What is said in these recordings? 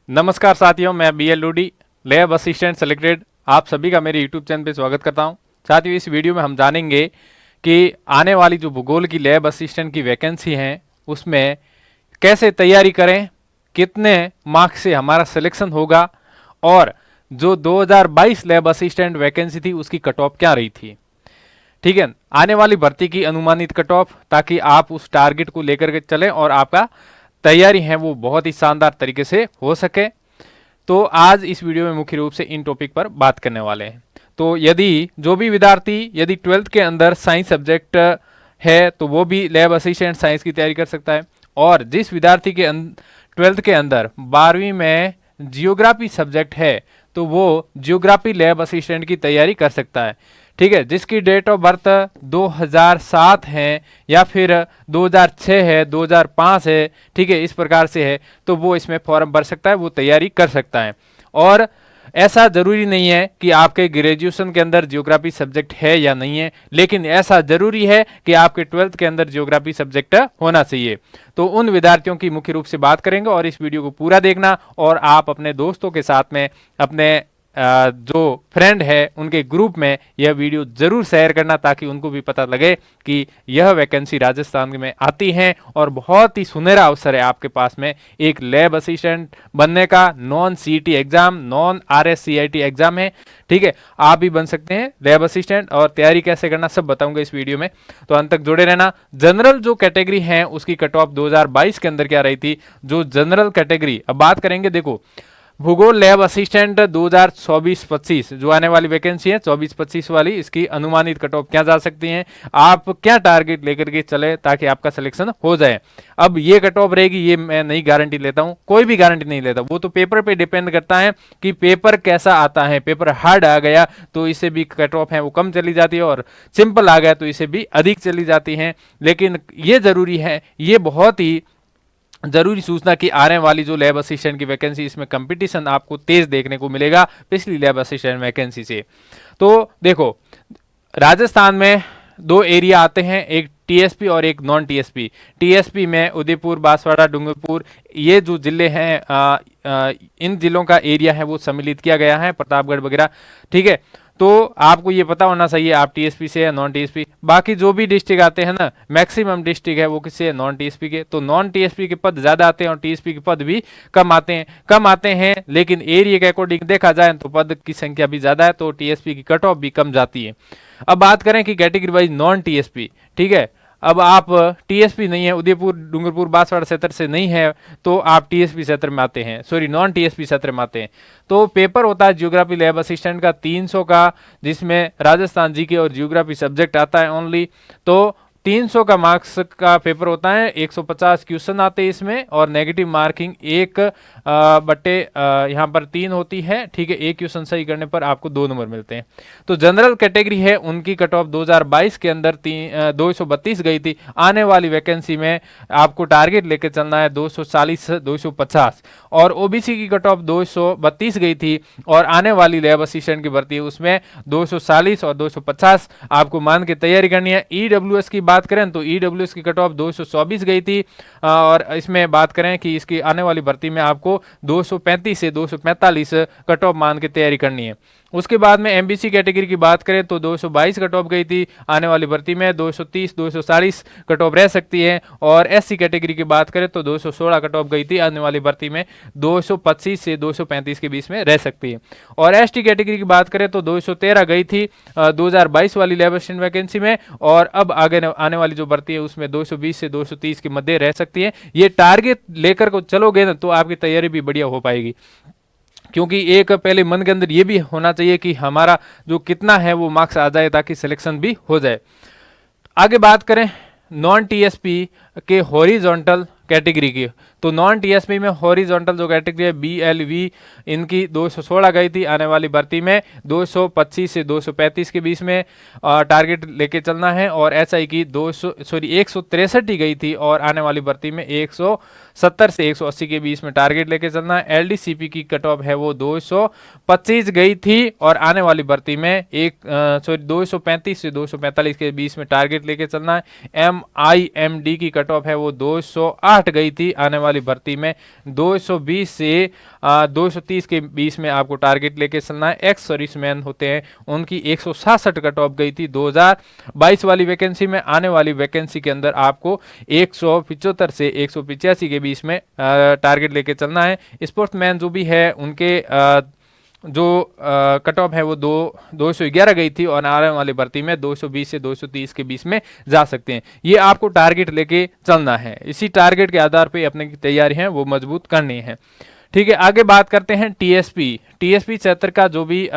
नमस्कार साथियों, मैं B L Ludi lab assistant selected आप सभी का मेरे यूट्यूब चैनल पे स्वागत करता हूं। साथियों, इस वीडियो में हम जानेंगे कि आने वाली जो भूगोल की लैब असिस्टेंट की वैकेंसी है उसमें कैसे तैयारी करें, कितने मार्क्स से हमारा सिलेक्शन होगा और जो 2022 लैब असिस्टेंट वैकेंसी थी उसकी कट ऑफ क्या रही थी। ठीक है, आने वाली भर्ती की अनुमानित कट ऑफ, ताकि आप उस टारगेट को लेकर के चलें और आपका तैयारी है वो बहुत ही शानदार तरीके से हो सके। तो आज इस वीडियो में मुख्य रूप से इन टॉपिक पर बात करने वाले हैं। तो यदि जो भी विद्यार्थी यदि 12th के अंदर साइंस सब्जेक्ट है तो वो भी लैब असिस्टेंट साइंस की तैयारी कर सकता है, और जिस विद्यार्थी के 12th के अंदर 12वीं में जियोग्राफी सब्जेक्ट है तो वो जियोग्राफी लैब असिस्टेंट की तैयारी कर सकता है। ठीक है, जिसकी डेट ऑफ बर्थ 2007 है या फिर 2006 है, 2005 है, ठीक है, इस प्रकार से है, तो वो इसमें फॉर्म भर सकता है, वो तैयारी कर सकता है। और ऐसा जरूरी नहीं है कि आपके ग्रेजुएशन के अंदर जियोग्राफी सब्जेक्ट है या नहीं है, लेकिन ऐसा जरूरी है कि आपके 12th के अंदर जियोग्राफी सब्जेक्ट होना चाहिए। तो उन विद्यार्थियों की मुख्य रूप से बात करेंगे और इस वीडियो को पूरा देखना, और आप अपने दोस्तों के साथ में, अपने जो फ्रेंड है उनके ग्रुप में यह वीडियो जरूर शेयर करना, ताकि उनको भी पता लगे कि यह वैकेंसी राजस्थान में आती है और बहुत ही सुनहरा अवसर है आपके पास में एक लैब असिस्टेंट बनने का। Non CET exam, non RSCIT exam है। ठीक है, आप भी बन सकते हैं लैब असिस्टेंट, और तैयारी कैसे करना सब बताऊंगा इस वीडियो में, तो अंत तक जुड़े रहना। जनरल जो कैटेगरी है उसकी कट ऑफ 2022 के अंदर क्या रही थी, जो जनरल कैटेगरी अब बात करेंगे। देखो, भूगोल लैब असिस्टेंट 2024-25 जो आने वाली वैकेंसी है 24-25 वाली, इसकी अनुमानित कट ऑफ क्या जा सकती है, आप क्या टारगेट लेकर के चले ताकि आपका सिलेक्शन हो जाए। अब ये कट ऑफ रहेगी, ये मैं नहीं गारंटी लेता हूं, कोई भी गारंटी नहीं लेता, वो तो पेपर पे डिपेंड करता है कि पेपर कैसा आता है। पेपर हार्ड आ गया तो इससे भी कट ऑफ है वो कम चली जाती है, और सिंपल आ गया तो इसे भी अधिक चली जाती है। लेकिन ये जरूरी है, ये बहुत ही जरूरी सूचना कि आने वाली जो लैब असिस्टेंट की वैकेंसी, इसमें कंपटीशन आपको तेज देखने को मिलेगा पिछली लैब असिस्टेंट वैकेंसी से। तो देखो, राजस्थान में दो एरिया आते हैं, एक टीएसपी और एक नॉन टीएसपी। टीएसपी में उदयपुर, बांसवाड़ा, डूंगरपुर, ये जो जिले हैं, इन जिलों का एरिया है वो सम्मिलित किया गया है, प्रतापगढ़ वगैरह। ठीक है, तो आपको ये पता होना चाहिए आप टीएसपी से या नॉन टीएसपी। बाकी जो भी डिस्ट्रिक्ट आते हैं ना, मैक्सिमम डिस्ट्रिक्ट है वो किससे, नॉन टीएसपी के। तो नॉन टीएसपी के पद ज्यादा आते हैं और टीएसपी के पद भी कम आते हैं, लेकिन एरिया के अकॉर्डिंग देखा जाए तो पद की संख्या भी ज्यादा है, तो टीएसपी की कट ऑफ भी कम जाती है। अब बात करें कि कैटेगरी वाइज नॉन टीएसपी, ठीक है, अब आप टीएसपी नहीं है, उदयपुर, डूंगरपुर, बांसवाड़ा क्षेत्र से नहीं है, तो आप टीएसपी क्षेत्र में आते हैं, सॉरी नॉन टीएसपी क्षेत्र में आते हैं। तो पेपर होता है जियोग्राफी लैब असिस्टेंट का 300 का, जिसमें राजस्थान जीके और जियोग्राफी सब्जेक्ट आता है ओनली। तो 300 का मार्क्स का पेपर होता है, 150 क्वेश्चन आते हैं इसमें, और नेगेटिव मार्किंग 1/3 यहाँ पर 3 होती है। ठीक है, एक क्वेश्चन सही करने पर आपको 2 नंबर मिलते हैं। तो जनरल कैटेगरी है उनकी कट ऑफ 2022 के अंदर 232 गई थी। आने वाली वैकेंसी में आपको टारगेट लेके चलना है 240 250, और ओबीसी की कट ऑफ 232 गई थी, और आने वाली लैब असिस्टेंट की भर्ती है उसमें 240 और 250 आपको मान के तैयारी करनी है। ईडब्ल्यूएस की बात करें तो ईडब्ल्यूएस की कट ऑफ 224 गई थी, और इसमें बात करें कि इसकी आने वाली भर्ती में आपको 235 से 245 कट ऑफ मान के तैयारी करनी है। उसके बाद में एमबीसी कैटेगरी की बात करें तो 222 कट ऑफ गई थी, आने वाली भर्ती में 230 240 कट ऑफ रह सकती है। और एससी कैटेगरी की बात करें तो 216 कट ऑफ गई थी, आने वाली भर्ती में 225 से 235 के बीच में रह सकती है। और एसटी कैटेगरी की बात करें तो 213 गई थी 2022 वाली लैब असिस्टेंट वैकेंसी में, और अब आगे आने वाली जो भर्ती है उसमें 220 से 230 के मध्य रह सकती है। ये टारगेट लेकर को चलोगे ना तो आपकी तैयारी भी बढ़िया हो पाएगी, क्योंकि एक पहले मन के अंदर ये भी होना चाहिए कि हमारा जो कितना है वो मार्क्स आ जाए ताकि सिलेक्शन भी हो जाए। आगे बात करें नॉन टीएसपी के हॉरिजॉन्टल कैटेगरी की, तो नॉन टीएसपी में हॉरिजॉन्टल जो कैटेगरी है बीएलवी, इनकी 216 गई थी, आने वाली भर्ती में 225 से 235 के बीच में टारगेट लेके चलना है। और एसआई की 163 ही गई थी, और आने वाली भर्ती में 170 से 180 के बीच में टारगेट लेके चलना है। एलडीसीपी की कट ऑफ है वो 225 गई थी, और आने वाली भर्ती में 235 से 245 के बीच में टारगेट लेके चलना है। एमआईएमडी की कट ऑफ है वो 208 गई थी, आने वाली वाली भर्ती में 220 से 230 के बीच में आपको टारगेट लेके चलना है। एक्स सर्विसमैन होते हैं उनकी 166 कट ऑफ गई थी 2022 वाली वैकेंसी में। आने वाली वैकेंसी के अंदर आपको 175 से 185 के बीच में टारगेट लेके चलना है। स्पोर्ट्समैन जो भी है उनके जो कट ऑफ है वो 211 गई थी और आने वाली भर्ती में 220 से 230 के बीच में जा सकते हैं। ये आपको टारगेट लेके चलना है, इसी टारगेट के आधार पे अपने की तैयारी है वो मजबूत करनी है। ठीक है, आगे बात करते हैं टीएसपी 76 का जो भी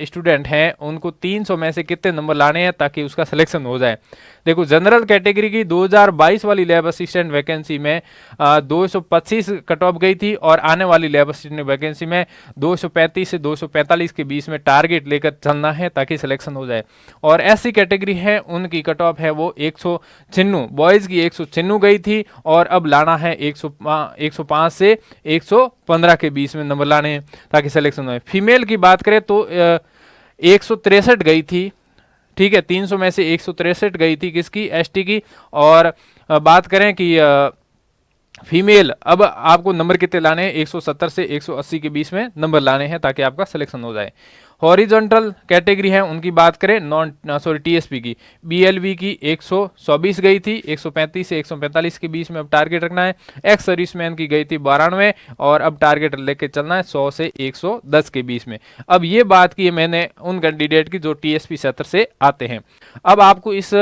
स्टूडेंट हैं उनको 300 में से कितने नंबर लाने हैं ताकि उसका सिलेक्शन हो जाए। देखो, जनरल कैटेगरी की 2022 वाली लैब असिस्टेंट वैकेंसी में 225 कट ऑफ गई थी और आने वाली लैब असिस्टेंट वैकेंसी में 235 से 245 के बीच में टारगेट लेकर चलना है ताकि सिलेक्शन हो जाए। और ऐसी कैटेगरी है उनकी कट ऑफ है वो 196, बॉयज़ की 196 गई थी और अब लाना है 105 से 115 के बीच में नंबर लाने हैं ताकि सिलेक्शन हो। फीमेल की बात करें तो 163 गई थी, ठीक है, 300 में से 163 गई थी किसकी, एसटी की। और बात करें कि फीमेल अब आपको नंबर कितने लाने हैं, 170 से 180 के बीच में नंबर लाने हैं ताकि आपका सिलेक्शन हो जाए। हॉरिजॉन्टल कैटेगरी है उनकी बात करें टीएसपी की, बीएलवी की 124 गई थी, 135 से 145 के बीच में अब टारगेट रखना है। एक्स सर्विसमैन की गई थी 92 और अब टारगेट लेके चलना है 100 से 110 के बीच में। अब ये बात की मैंने उन कैंडिडेट की जो टीएसपी 70 से आते हैं। अब आपको इस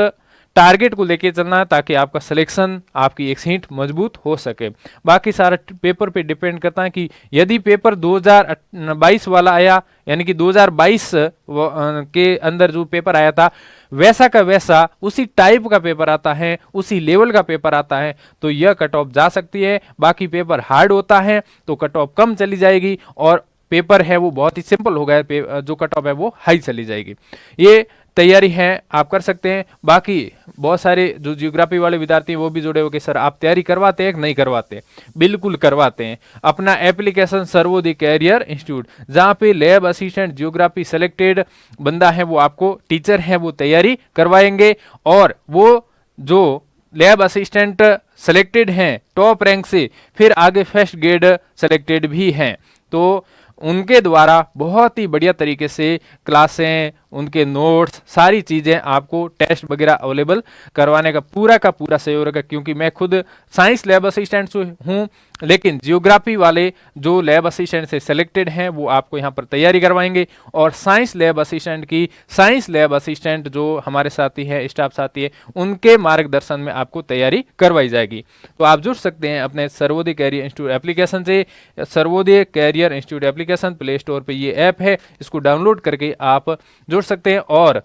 टारगेट को लेके चलना है ताकि आपका सिलेक्शन, आपकी एक सीट मजबूत हो सके। बाकी सारा पेपर पे डिपेंड करता है कि यदि पेपर 2022 वाला आया, यानी कि 2022 के अंदर जो पेपर आया था वैसा का वैसा उसी टाइप का पेपर आता है, उसी लेवल का पेपर आता है तो यह कट ऑफ जा सकती है। बाकी पेपर हार्ड होता है तो कट ऑफ कम चली जाएगी और पेपर है वो बहुत ही सिंपल हो गया, जो कट ऑफ है वो हाई चली जाएगी। ये तैयारी है आप कर सकते हैं। बाकी बहुत सारे जो जियोग्राफी वाले विद्यार्थी हैं वो भी जुड़े हो कि सर आप तैयारी करवाते हैं कि नहीं करवाते, बिल्कुल करवाते हैं। अपना एप्लीकेशन सर्वोदय कैरियर इंस्टीट्यूट, जहाँ पे लैब असिस्टेंट जियोग्राफी सेलेक्टेड बंदा है वो आपको टीचर है वो तैयारी करवाएंगे और वो जो लैब असिस्टेंट सेलेक्टेड हैं टॉप रैंक से, फिर आगे फर्स्ट ग्रेड सेलेक्टेड भी हैं तो उनके द्वारा बहुत ही बढ़िया तरीके से क्लासें, उनके नोट्स, सारी चीज़ें आपको टेस्ट वगैरह अवेलेबल करवाने का पूरा सहयोग रहेगा। क्योंकि मैं खुद साइंस लैब असिस्टेंट हूँ, लेकिन जियोग्राफी वाले जो लैब असिस्टेंट से सेलेक्टेड हैं वो आपको यहाँ पर तैयारी करवाएंगे और साइंस लैब असिस्टेंट की, साइंस लैब असिस्टेंट जो हमारे साथी है, स्टाफ साथी है, उनके मार्गदर्शन में आपको तैयारी करवाई जाएगी। तो आप जुड़ सकते हैं अपने सर्वोदय कैरियर इंस्टीट्यूट एप्लीकेशन से। Sarvodaya career institute application play store पर ये ऐप है, इसको डाउनलोड करके आप जुड़ सकते हैं। और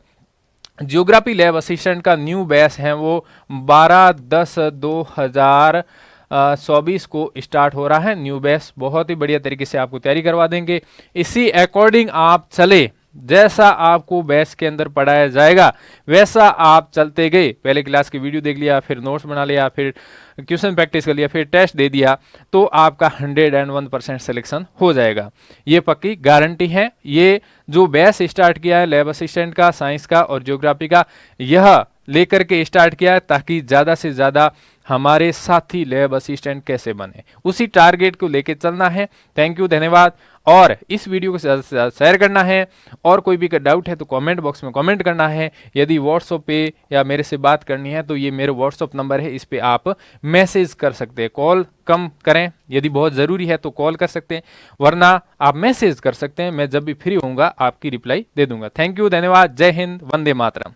जियोग्राफी लैब असिस्टेंट का न्यू बैच है वो 12/10/2024 को स्टार्ट हो रहा है। न्यू बैच बहुत ही बढ़िया तरीके से आपको तैयारी करवा देंगे। इसी अकॉर्डिंग आप चले, जैसा आपको बैच के अंदर पढ़ाया जाएगा वैसा आप चलते गए। पहले क्लास की वीडियो देख लिया, फिर नोट्स बना लिया, फिर क्वेश्चन प्रैक्टिस कर लिया, फिर टेस्ट दे दिया तो आपका 101% सिलेक्शन हो जाएगा। ये पक्की गारंटी है। ये जो बैच स्टार्ट किया है लैब असिस्टेंट का, साइंस का और ज्योग्राफी का, यह लेकर के स्टार्ट किया है ताकि ज़्यादा से ज़्यादा हमारे साथी लैब असिस्टेंट कैसे बने, उसी टारगेट को लेके चलना है। थैंक यू, धन्यवाद। और इस वीडियो को ज़्यादा से ज़्यादा शेयर करना है और कोई भी डाउट है तो कमेंट बॉक्स में कमेंट करना है। यदि व्हाट्सएप पे या मेरे से बात करनी है तो ये मेरे व्हाट्सएप नंबर है, इस पे आप मैसेज कर सकते हैं। कॉल कम करें, यदि बहुत ज़रूरी है तो कॉल कर सकते हैं, वरना आप मैसेज कर सकते हैं। मैं जब भी फ्री होऊंगा आपकी रिप्लाई दे दूंगा। थैंक यू, धन्यवाद। जय हिंद, वंदे मातरम।